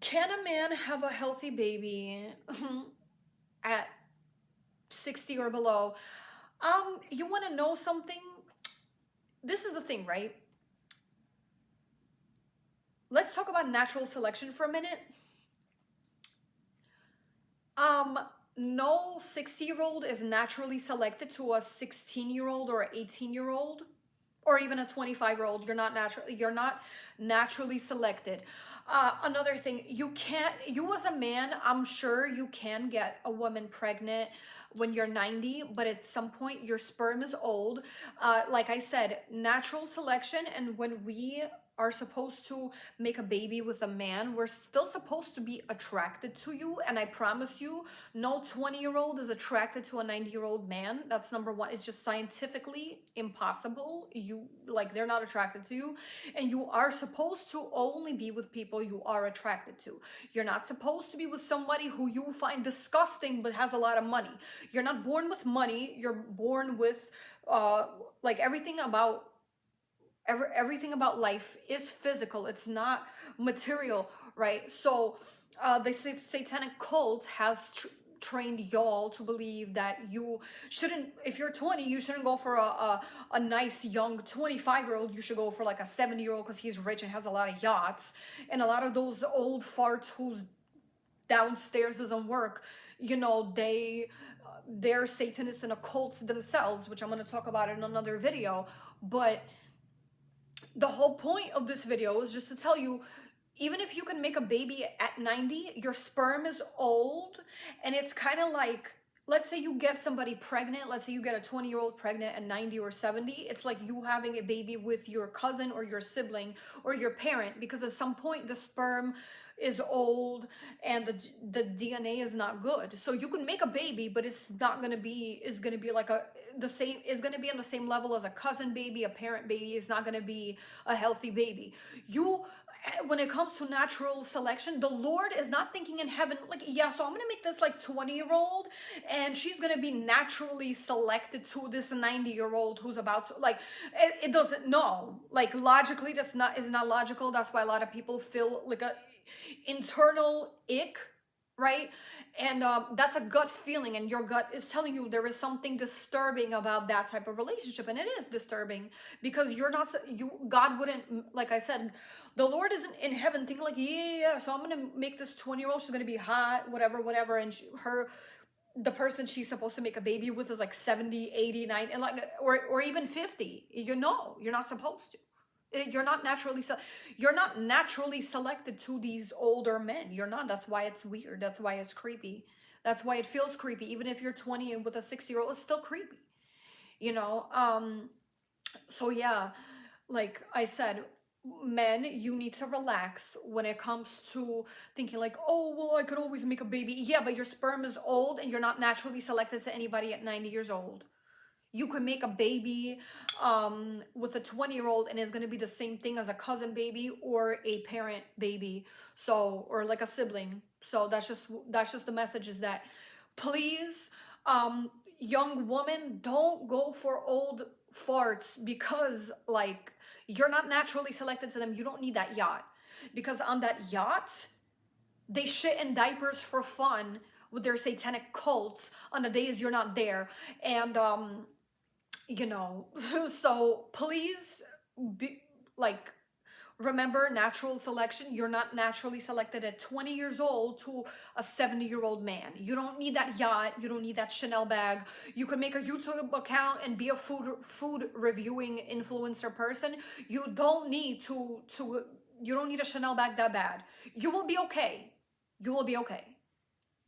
Can a man have a healthy baby at 60 or below? You want to know something? This is the thing, right? Let's talk about natural selection for a minute. Um, no 60-year-old is naturally selected to a 16-year-old or 18-year-old or even a 25-year-old. You're not naturally selected. Another thing, you as a man, I'm sure you can get a woman pregnant when you're 90, but at some point your sperm is old. Like I said, natural selection, and when we are supposed to make a baby with a man, we're still supposed to be attracted to you. And I promise you, no 20-year-old is attracted to a 90-year-old man. That's number one. It's just scientifically impossible. They're not attracted to you. And you are supposed to only be with people you are attracted to. You're not supposed to be with somebody who you find disgusting but has a lot of money. You're not born with money. You're born with like everything about life is physical. It's not material, right? So the satanic cult has trained y'all to believe that you shouldn't, if you're 20, you shouldn't go for a nice young 25-year-old. You should go for like a 70-year-old because he's rich and has a lot of yachts. And a lot of those old farts whose downstairs doesn't work, they're Satanists and occults themselves, which I'm going to talk about in another video. But the whole point of this video is just to tell you, even if you can make a baby at 90, your sperm is old. And it's kind of like, let's say you get somebody pregnant, let's say you get a 20-year-old pregnant at 90 or 70, it's like you having a baby with your cousin or your sibling or your parent, because at some point the sperm is old and the DNA is not good. So you can make a baby, but it's not gonna be, it's gonna be like it's gonna be on the same level as a cousin baby, a parent baby. It's not gonna be a healthy baby. When it comes to natural selection, the Lord is not thinking in heaven, like, yeah, so I'm gonna make this like 20-year-old and she's gonna be naturally selected to this 90-year-old who's about to, like, it doesn't, no, like, logically that's not, is not logical. That's why a lot of people feel like a internal ick, right? And that's a gut feeling, and your gut is telling you there is something disturbing about that type of relationship. And it is disturbing because God wouldn't, like I said, the Lord isn't in heaven thinking like, yeah, so I'm gonna make this 20-year-old, she's gonna be hot, whatever, and the person she's supposed to make a baby with is like 70, 80, 90, and like, or even 50. You're not supposed to. You're not naturally selected to these older men. You're not. That's why it's weird. That's why it's creepy. That's why it feels creepy. Even if you're 20 and with a 60-year-old, it's still creepy. You know? So yeah, like I said, men, you need to relax when it comes to thinking like, oh, well, I could always make a baby. Yeah, but your sperm is old and you're not naturally selected to anybody at 90 years old. You could make a baby with a 20-year-old and it's going to be the same thing as a cousin baby or a parent baby, so, or like a sibling. So that's just the message, is that please, young woman, don't go for old farts, because like, you're not naturally selected to them. You don't need that yacht, because on that yacht they shit in diapers for fun with their satanic cults on the days you're not there. And so please, be like, remember natural selection. You're not naturally selected at 20 years old to a 70-year-old man. You don't need that yacht. You don't need that Chanel bag. You can make a YouTube account and be a food reviewing influencer person. You don't need you don't need a Chanel bag that bad. You will be okay. You will be okay.